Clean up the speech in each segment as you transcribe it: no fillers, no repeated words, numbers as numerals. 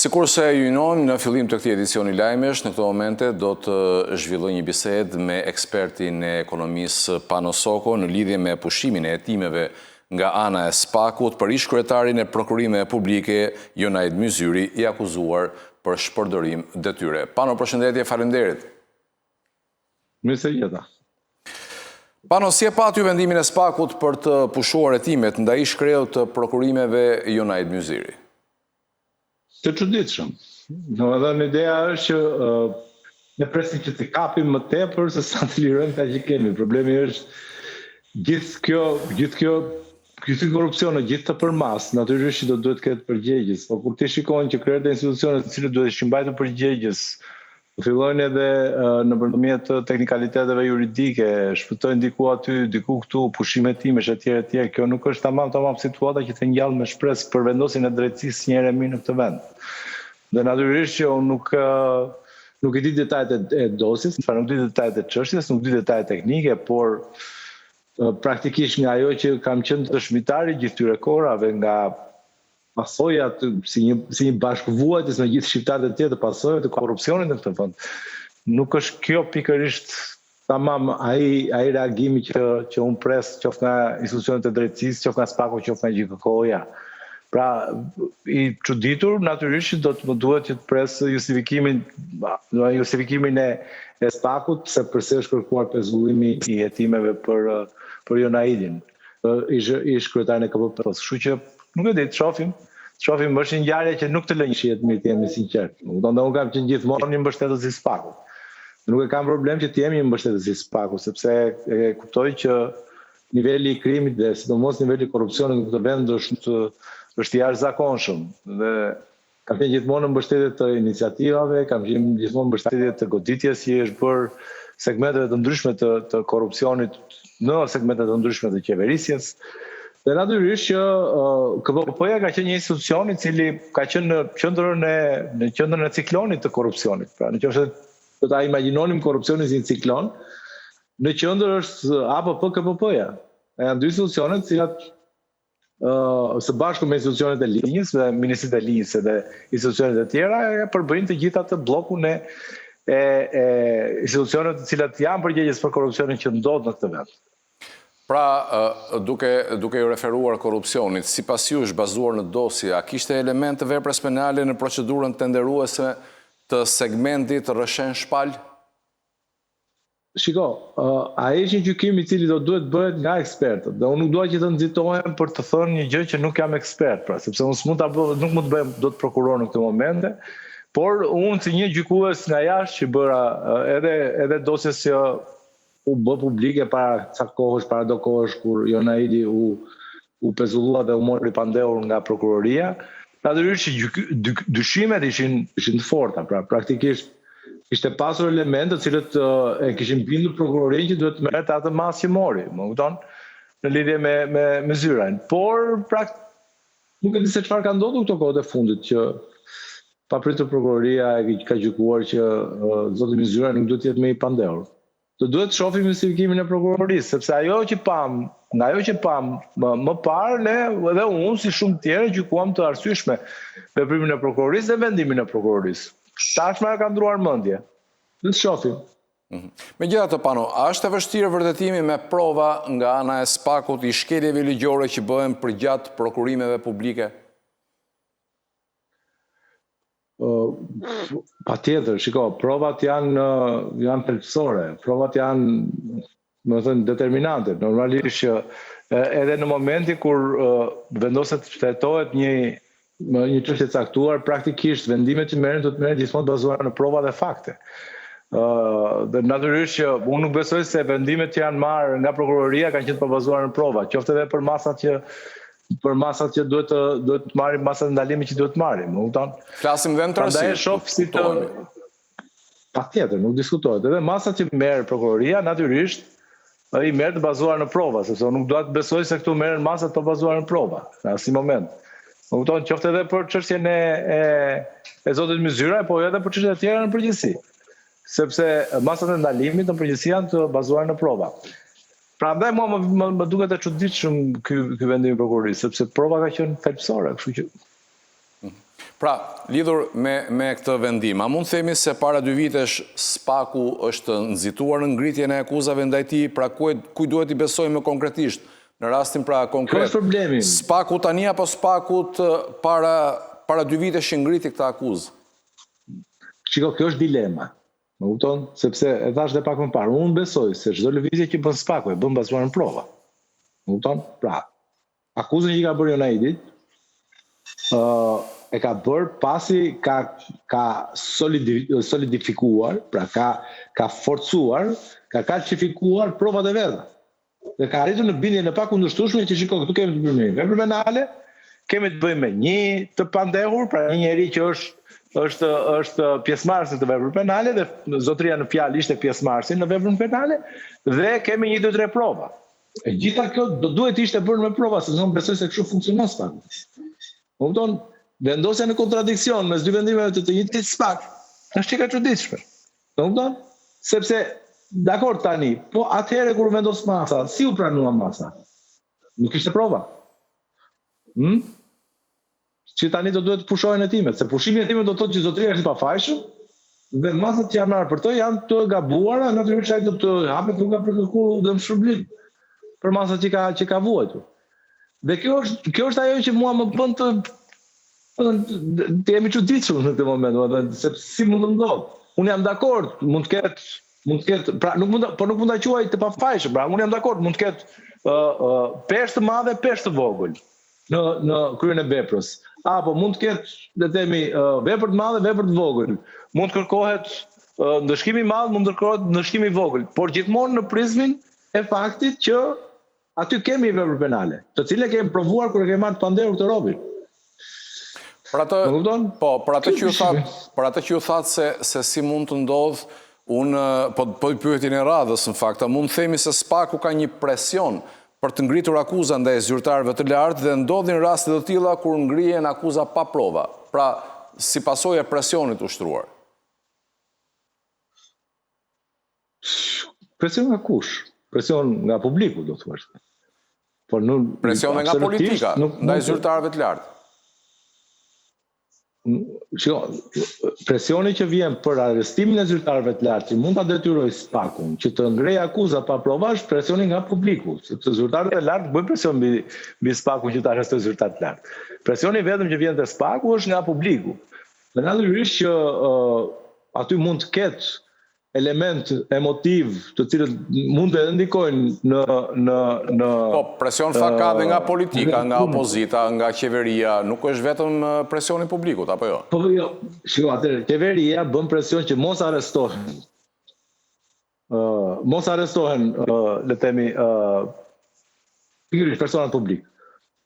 Sikur se ju njohim në fillim të këtij edicioni lajmesh, në këto momente do të zhvilloj një bisedë me ekspertin e ekonomisë Pano Soko në lidhje me pushimin e hetimeve nga ana e SPAK-ut për ish-kryetarin e prokurimeve publike Jonaid Myzyri, i akuzuar për shpërdorim detyre. Pano, përshëndetje, faleminderit. Mirë se jeta. Pano, si e pat ju vendimin e SPAK-ut për të pushuar hetimet ndaj ish-kreut të prokurimeve Jonaid Myzyri? Të çuditshëm. Domethënë ideja është që ne presim që të kapim më tepër se sa të lirojmë ata që kemi. Problemi është gjithë kjo korrupsione, gjithë të përmas, natyrisht që do duhet të ketë përgjegjës. Po kur ti shikon që krejt e institucionet të cilët duhet të mbajtur përgjegjës, fillojnë edhe nëpërmjet teknikaliteteve juridike, shpëtojnë diku aty, diku këtu, pushime timesh etj. Kjo nuk është tamam situata që të ngjall me shpresë për vendosjen e drejtësisë një herë më në këtë vend. Dhe natyrisht që unë nuk e di detajet e dosjes, nuk di detajet e çështjes, nuk di detajet teknike, por praktikisht nga ajo që kam qenë dëshmitari gjithë këtyre kohërave, nga pasojat si një bashkëvuajtës me gjithë shqiptarët e tjerë të pasojat të korrupsionit në këtë vend. Nuk është kjo pikërisht tamam ai reagimi që unë pres qoftë nga institucionet e drejtësisë, qoftë nga SPAK-u, qoftë nga GKK-ja. Pra, i çuditur natyrisht që do të duhet që të pres justifikimin e SPAK-ut se pse është kërkuar pezullimi i hetimeve për Jonaidin, ish-kryetarin e KPP-s. Kështu që nuk e di, të shohim, është një ngjarje që nuk të lë një shihet mirë, të jemi sinqert. Unë kam qenë gjithmonë një mbështetës i SPAK-ut. Nuk e kam problem që të jemi një mbështetës i SPAK-ut, sepse e kuptoj që niveli i krimit dhe sidomos niveli i korrupsionit në këtë vend është i jashtëzakonshëm. Dhe kam qenë gjithmonë mbështetje të iniciativave, kam qenë gjithmonë mbështetje të goditjes që është bërë segmenteve të ndryshme të korrupsionit në segmente të ndryshme të qeverisjes. Dhe natyrisht që KPP-ja ka qenë një institucion i cili ka qenë në qendrën e ciklonit të korrupsionit. Pra, nëse do ta imagjinonim korrupsionin si një ciklon, në qendër është APP KPP-ja. Janë dy institucione të cilat së bashku me institucionet e linjës dhe ministritë e linjës dhe institucionet e tjera përbëjnë të gjitha të bllokun e institucionet të cilat janë përgjegjës për korrupsionin që ndodh në këtë vend. Pra, duke ju referuar korrupsionit, sipas ju është bazuar në dosje, a kishte element të veprës penale në procedurën tenderuese të segmentit Rëshen Shpal? Shiko, ai është një gjykim i cili do duhet bëhet nga ekspertët. Dhe unë nuk dua që të nxitohem për të thënë një gjë që nuk jam ekspert, pra, sepse unë nuk mund të bëhem dot prokuror në këtë momente, por unë si një gjykues nga jashtë që bëra edhe dosjes që u bë publike para do kohësh kur Jonaidi u pezullua dhe u mori pandehur nga prokuroria, natyrisht që dyshimet ishin të forta, pra praktikisht ishte pasur elemente të cilët e kishin bindur prokurorinë që duhet të merrte atë mas që mori, më kupton, në lidhje me Zyrain. Por nuk e di se çfarë ka ndodhur këto kohët e fundit që papritur prokuroria ka gjykuar që zoti Myzyra nuk duhet të jetë më i pandehur. Do duhet të shohim justifikimin e prokurorisë, sepse nga ajo që pam më parë, ne edhe unë si shumë tjerë gjykuam të arsyeshme veprimin e prokurorisë dhe vendimin e prokurorisë. Tashmë ka ndruar mendje. Le të shohim. Megjithatë, Pano, a është e vështirë vërtetimi me prova nga ana e SPAK-ut i shkeljeve ligjore që bëhen përgjatë prokurimeve publike? Patjetër, shiko, provat janë thelbësore, provat janë, determinante. Normalisht që edhe në momenti kur vendoset të shtetohet një çështje e caktuar, praktikisht vendimet që merren do të merren gjithmonë bazuar në prova dhe fakte. Dhe natyrisht që unë nuk besoj se vendimet që janë marrë nga prokuroria kanë qenë të bazuar në prova, qoftë edhe për masat që duhet të marrim, masat ndalimi që duhet të marrim, më kupton? Flasim dhe në tërësi. Prandaj e shoh si patjetër, nuk diskutohet. Edhe masat që merr prokuroria natyrisht i merr të bazuar në prova, sepse unë nuk dua të besoj se këtu merren masat të bazuar në prova, në asnjë moment. Më kupton, qoftë edhe për çështjen e zotit Myzyra, po edhe për çështjet e tjera në përgjithësi. Sepse masat e ndalimit në përgjithësi janë të bazuar në prova. Prandaj mua më duket e çuditshëm ky vendim i prokurorisë, sepse prova ka qenë thelbësore, kështu që Pra, lidhur me këtë vendim, a mund themi se para 2 vitesh SPAK-u është nxituar në ngritjen e akuzave ndaj tij, pra kuj duhet i besojmë konkretisht? Në rastin pra konkret, SPAK-u tani apo SPAK-ut para 2 vitesh që ngriti këtë akuzë? Shiko, kjo është dilema. Më kupton? Sepse e thash dhe pak më parë, unë besoj se çdo lëvizje që bën SPAK-u e bën bazuar në prova. Më kupton? Pra, akuzën që ka bërë Jonaidit e ka bërë pasi ka solidifikuar, pra ka forcuar, ka kalcifikuar provat e veta. Dhe ka arritur në bindje në pakundërshtueshme që shiko, këtu kemi të bëjmë me vepër penale, kemi të bëjmë me një të pandehur, pra një njeri që është pjesëmarrësi të veprës penale dhe zotëria në fjalë ishte pjesëmarrësi në veprën penale dhe kemi 1-2-3 prova. E gjitha kjo do duhet ishte bërë me prova, se unë besoj se kështu funksionon SPAK. Kupton? Vendosja në kontradiksion mes 2 vendimeve të njëjtit SPAK është çka çuditshme. Kupton? Sepse dakor tani, po atëherë kur vendos masa, si u pranua masa? Nuk ishte prova. Që tani do duhet të pushohen hetimet, se pushimi i hetimet do të thotë që zotëria është i pafajshëm dhe masat që janë marrë për to janë të gabuara, natyrisht ai do të hapet rruga për kërkuar dëmshpërblim për masat që ka vuajtur. Dhe kjo është ajo që mua më bën të jemi çuditshëm në këtë moment, sepse si mund të ndodhë? Unë jam dakord, mund të ketë, pra nuk mund ta quaj të pafajshëm, pra unë jam dakord, mund të ketë peshë të madhe, peshë të vogël në kryen e veprës. Apo mund të ketë, le të themi, vepër të madhe, vepër të vogël. Mund të kërkohet ndëshkimi i madh, mund të kërkohet ndëshkimi i vogël, por gjithmonë në prizmin e faktit që aty kemi vepër penale, të cilën kemi provuar kur e kemi marrë të pandehur të robin. Për atë që ju thatë se si mund të ndodhë, unë po i pyetin e radhës në fakt, mund të themi se SPAK-u ka një presion për të ngritur akuza ndaj zyrtarëve të lartë dhe ndodhin raste të tilla kur ngrihen akuza pa prova, pra si pasojë e presionit ushtruar. Presion nga kush? Presion nga publiku, do të thuash. Presion nga politika, ndaj zyrtarëve të lartë. Presioni që vjen për arrestimin e zyrtarëve të lartë, që mund ta detyroj SPAK-un që të ngrej akuza pa prova, është presioni nga publiku, sepse zyrtarët e lartë bëjnë presion mbi SPAK-un që të arrestojë zyrtarët të lartë. Presioni vetëm që vjen te SPAK-u është nga publiku. Dhe natyrisht që aty mund të ketë element emotiv të cilët mund të ndikojnë në Po, presion fakt ka dhe nga politika, nga opozita, nga qeveria, nuk është vetëm presioni publikut, apo jo? Po jo, shiko, atëherë, qeveria bën presion që mos arrestohen. Le të themi, pikërisht personat publik.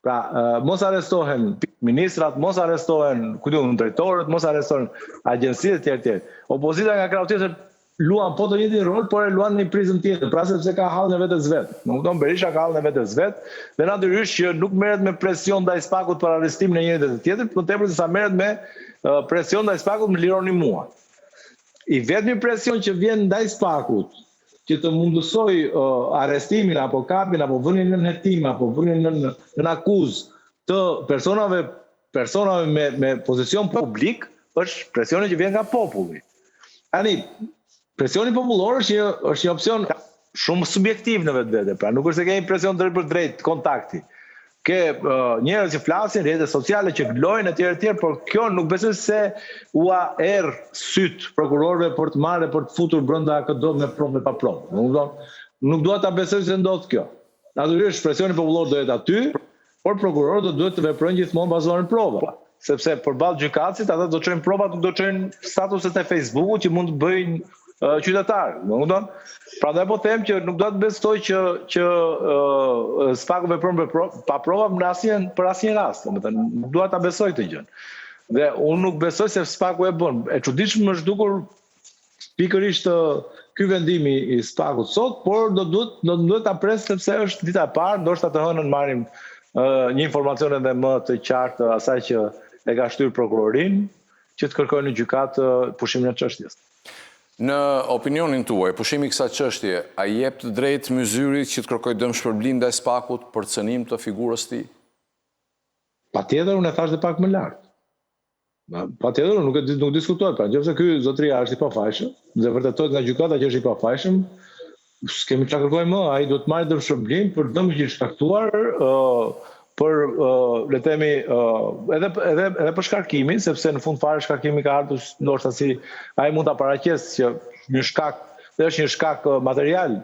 Pra, mos arrestohen ministrat, mos arrestohen, drejtorët, mos arrestohen agjencitë e tjerë. Opozita nga krau tjetër luan po të njëjtin rol, por e luan në një prizëm tjetër, pra sepse ka hallën e vetes vet. Më kupton, Berisha ka hallën e vetes vet, dhe natyrisht që nuk merret me presion ndaj SPAK-ut për arrestimin e njërit dhe të tjetrit, por tepër se sa merret me presion ndaj SPAK-ut më lironi mua. I vetmi presion që vjen ndaj SPAK-ut, që të mundësoj arrestimin apo kapjen apo vënien në hetim apo vënien në akuzë të personave me pozicion publik, është presioni që vjen nga populli. Tani, presioni popullor është një opsion shumë subjektiv në vetvete, pra nuk është se kemi presion drejt për drejt kontakti. Ke njerëz që flasin, rrjete sociale që glojnë etj, por kjo nuk besoj se ua err syt prokurorëve për të marrë për të futur brenda AKD me provë pa provë. Nuk dua ta besoj se ndodh kjo. Natyrisht presioni popullor do jetë aty, por prokurorët do duhet të veprojnë gjithmonë bazuar në prova. Sepse përballë gjykatësit ata do të çojnë provat, nuk do të çojnë statuset e Facebookut që mund të bëjnë qytetarë. Prandaj po them që nuk do të besoj që SPAK-u vepron pa prova për asnjë rast. Nuk dua ta besoj këtë gjë. Dhe unë nuk besoj se SPAK-u e bën. E çuditshme është dukur pikërisht ky vendimi i SPAK-ut sot, por do duhet ta pres sepse është dita e parë, ndoshta të hënën marrim një informacion edhe më të qartë asaj që e ka shtyr prokurorin që të kërkojnë në gjykatë pushimin e çështjes. Në opinionin tuaj, pushimi i kësaj çështje, a jep të drejtë Myzyrit që të kërkojë dëmshpërblim ndaj SPAK-ut për cënim të figurës tij? Patjetër, unë e thash dhe pak më lart. Patjetër, nuk diskutohet, pra nëse ky zotëria është i pafajshëm, dhe vërtetohet nga gjykata që është i pafajshëm, s'kemi çfarë kërkojmë më, ai duhet të marrë dëmshpërblim për dëm që është shkaktuar për le të themi edhe për shkarkimin, sepse në fund fare shkarkimi ka ardhur ndoshta si ai mund ta paraqes që një shkak, është një shkak material,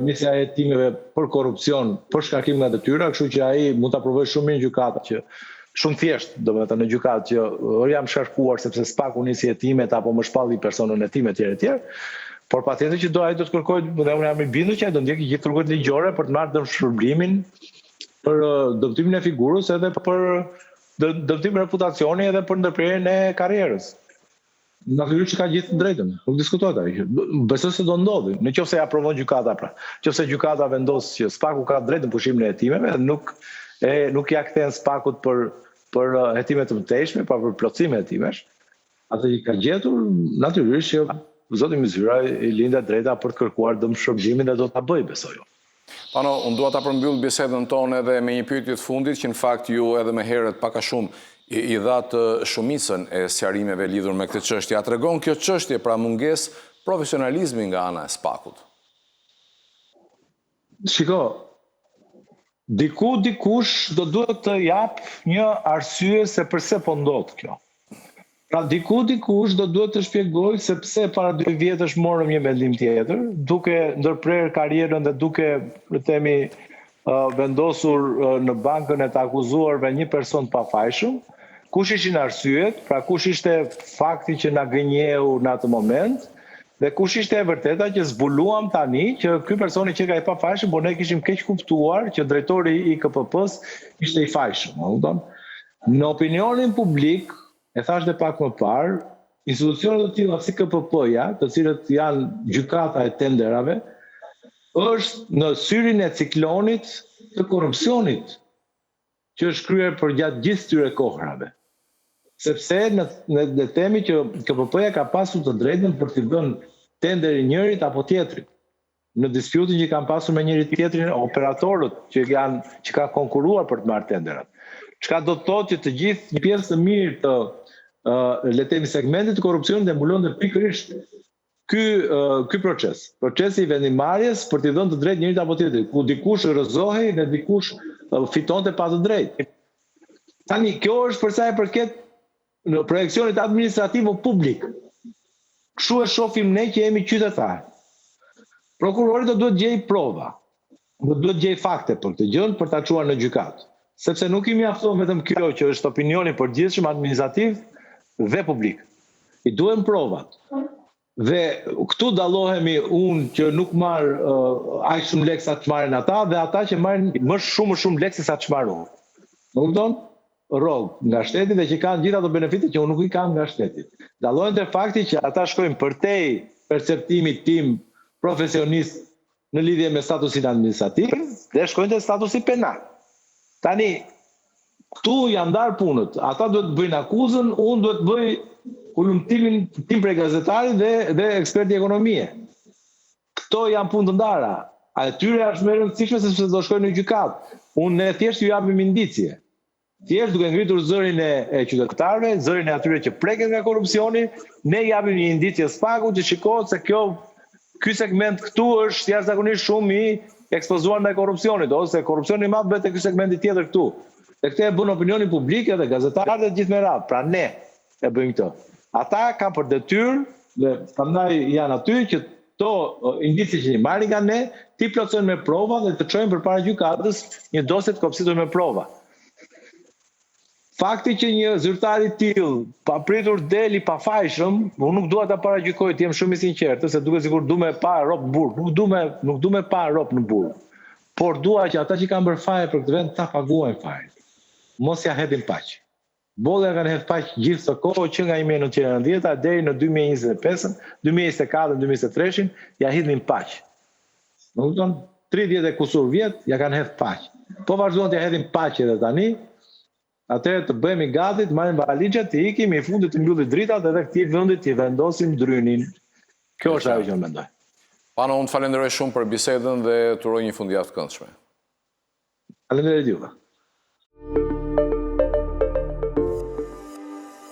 nisja e hetimeve për korrupsion, për shkarkim nga detyra, kështu që ai mund ta provojë shumë mirë gjykata që shumë thjesht, domethënë në gjykatë që jam shkarkuar sepse spaku nisi hetimet apo më shpalli personën hetimet etj. Por patjetër që ai do të kërkojë, dhe unë jam i bindur që ai do ndjekë gjithë rrugët ligjore për të marrë dëmshpërblimin për dëmtimin e figurës edhe për dëmtimin e reputacioni edhe për ndërprerjen e karrierës. Natyrisht ka gjithë drejtën, nuk diskutohet ai. Besoj se do ndodhi, nëse ja aprovon gjykata pra. Nëse gjykata vendos që spaku ka drejtë në pushimin e hetimeve, nuk ja kthen spakut për hetime të mëtejshme, pa për plotësim e hetimesh, atë që ka gjetur, natyrisht që Zoti Myzyra i lindë drejta për të kërkuar dëmshpërblimin dhe do ta bëj, besoj. Pano, unë dua ta përmbyll bisedën tonë edhe me një pyetje të fundit që në fakt ju edhe më herët pak a shumë i dhatë shumicën e sqarimeve lidhur me këtë çështje. A tregon kjo çështje pra mungesë profesionalizmi nga ana e spakut? Shiko, dikush do duhet të jap një arsye se pse po ndodh kjo. Pra dikush do duhet të shpjegoj se pse para 2 vjetësh morëm një mendim tjetër, duke ndërprer karrierën dhe duke, le të themi, vendosur në bankën e të akuzuarve një person të pafajshëm, kush ishin arsyet, pra kush ishte fakti që na gënjeu në atë moment, dhe kush ishte e vërteta që zbuluam tani që ky personi që ka i pafajshëm, por ne kishim keq kuptuar që drejtori i KPP-s ishte i fajshëm. Në opinionin publik, e thash dhe pak më parë, institucionet të tilla si KPP-ja, të cilët janë gjykata e tenderave, është në syrin e ciklonit të korrupsionit që është kryer për gjatë gjithë këtyre kohrave. Sepse ne themi që KPP-ja ka pasur të drejtën për të dhënë tenderin njërit apo tjetrit. Në disputin që kanë pasur me njëri tjetrin operatorët që kanë konkuruar për të marrë tenderat. Çka do të thotë që të gjithë një pjesë të mirë të le të themi segmentit të korrupsionit e mbulon dhe pikërisht ky proces. Procesi i vendimarrjes për t'i dhënë të drejtë njërit apo tjetrit, ku dikush rrëzohej dhe dikush fitonte pa të drejtë. Tani kjo është për sa i përket në projekcionit administrativ o publik. Kështu e shohim ne që jemi qytetarë. Prokurori do duhet gjej prova, do duhet gjej fakte për këtë gjë për ta çuar në gjykatë. Sepse nuk i mjafton vetëm kjo që është opinioni përgjithshëm administrativ dhe publik. I duhen provat. Dhe këtu dallohemi unë që nuk marr aq shumë lekë sa çmarrin ata dhe ata që marrin më shumë lekë se sa çmarrun. Më kupton? Rrog nga shteti dhe që kanë gjithë ato benefite që unë nuk i kam nga shteti. Dallohen te fakti që ata shkojnë përtej perceptimit tim profesionist në lidhje me statusin administrativ dhe shkojnë te statusi penal. Tani këtu janë ndarë punët. Ata duhet të bëjnë akuzën, unë duhet të bëj ulëmtimin tim prej gazetarit dhe eksperti ekonomie. Këto janë punë të ndara. Atyre është më e rëndësishme sepse do shkojnë në gjykatë. Unë ne thjesht ju japim indicie. Thjesht duke ngritur zërin e qytetarëve, zërin e atyre që preken nga korrupsioni, ne japim një indicie spakut që shikohet se ky segment këtu është jashtëzakonisht shumë i ekspozuar ndaj korrupsionit, ose korrupsioni i madh bëhet te ky segmenti tjetër këtu. Dhe këtë e bën opinioni publik dhe gazetarët e gjithë me radhë. Pra ne e bëjmë këtë. Ata kanë për detyrë dhe prandaj janë aty që to indicie që i marrin nga ne, ti plotësojnë me prova dhe të çojnë përpara gjykatës një dosje të kopësitur me prova. Fakti që një zyrtar i tillë papritur deli pafajshëm, unë nuk dua ta paragjykoj, të jem shumë i sinqertë, se duket sikur du me pa rop në burg. Nuk du me pa rop në burg. Por dua që ata që kanë bërë faje për këtë vend ta paguajnë fajen. Mos ja hedhin paq. Bolla kanë hedhur paq gjithë së kohë që nga 1990 deri në 2025, 2024, 2023 ja hedhin paq. Do të thonë 30 e kusur vjet ja kanë hedhur paq. Po vazhdojnë të ja hedhin paq edhe tani. Atëherë të bëhemi gati, të marrim valixhat, të ikim, i fundit të mbyllit dritat edhe këtij vendi të vendosim drynin. Kjo është ajo që mendoj. Pano, unë të falenderoj shumë për bisedën dhe të uroj një fundjavë të këndshme. Faleminderit juve.